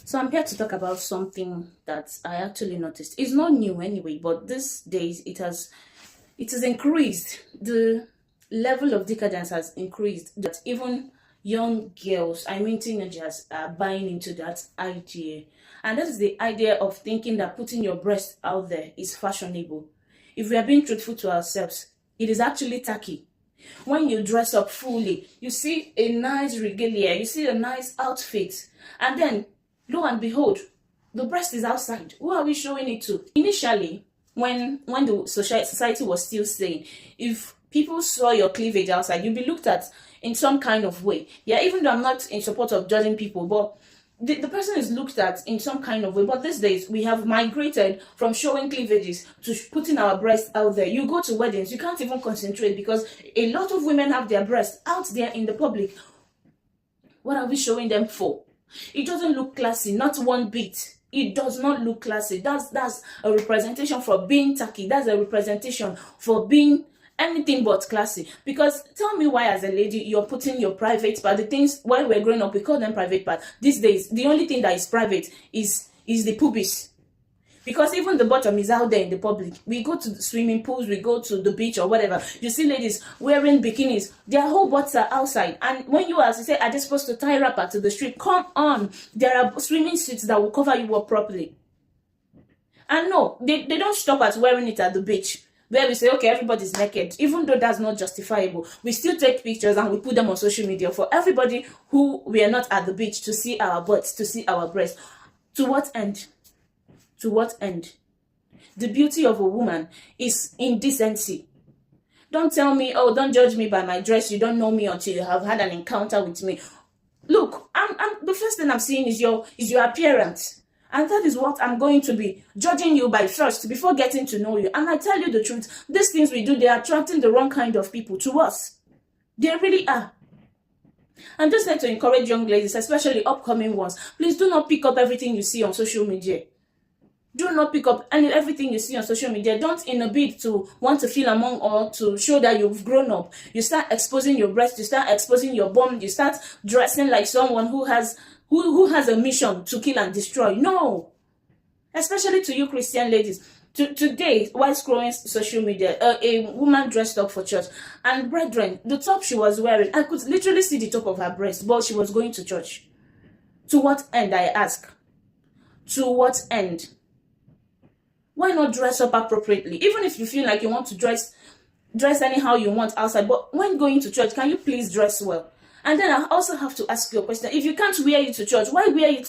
So I'm here to talk about something that I actually noticed. It's not new anyway, but these days it has increased. The level of decadence has increased. That even young girls, I mean teenagers, are buying into that idea. And that is the idea of thinking that putting your breast out there is fashionable. If we are being truthful to ourselves, it is actually tacky. When you dress up fully, you see a nice regalia, you see a nice outfit, and then lo and behold, the breast is outside. Who are we showing it to? Initially, when the society was still saying, if people saw your cleavage outside, you'd be looked at in some kind of way. Yeah, even though I'm not in support of judging people, but the person is looked at in some kind of way. But these days we have migrated from showing cleavages to putting our breasts out there. You go to weddings, you can't even concentrate because a lot of women have their breasts out there in the public. What are we showing them for? It doesn't look classy, not one bit. It does not look classy. That's a representation for being tacky. That's a representation for being anything but classy. Because tell me why, as a lady, you're putting your private part, the things while we're growing up we call them private part. These days the only thing that is private is the pubis, because even the bottom is out there in the public. We go to the swimming pools, we go to the beach or whatever, you see ladies wearing bikinis, their whole butts are outside. And when you ask, you say, are they supposed to tie wrapper to the street? Come on, there are swimming suits that will cover you up properly. And no, they don't stop at wearing it at the beach, where we say, okay, everybody's naked. Even though that's not justifiable, we still take pictures and we put them on social media for everybody who we are not at the beach to see our butts, to see our breasts. To what end? To what end? The beauty of a woman is in decency. Don't tell me, oh, don't judge me by my dress. You don't know me until you have had an encounter with me. Look, I'm the first thing I'm seeing is your appearance. And that is what I'm going to be judging you by first, before getting to know you. And I tell you the truth, these things we do, they are attracting the wrong kind of people to us. They really are. I'm just here to encourage young ladies, especially upcoming ones. Please do not pick up everything you see on social media. Do not pick up everything you see on social media. Don't, in a bid to want to feel among or to show that you've grown up, you start exposing your breast, you start exposing your bum, you start dressing like someone who has a mission to kill and destroy. No. Especially to you Christian ladies. Today, while scrolling social media, a woman dressed up for church. And brethren, the top she was wearing, I could literally see the top of her breast, but she was going to church. To what end, I ask? To what end? Why not dress up appropriately? Even if you feel like you want to dress anyhow you want outside, but when going to church, can you please dress well? And then I also have to ask you a question. If you can't wear it to church, why wear it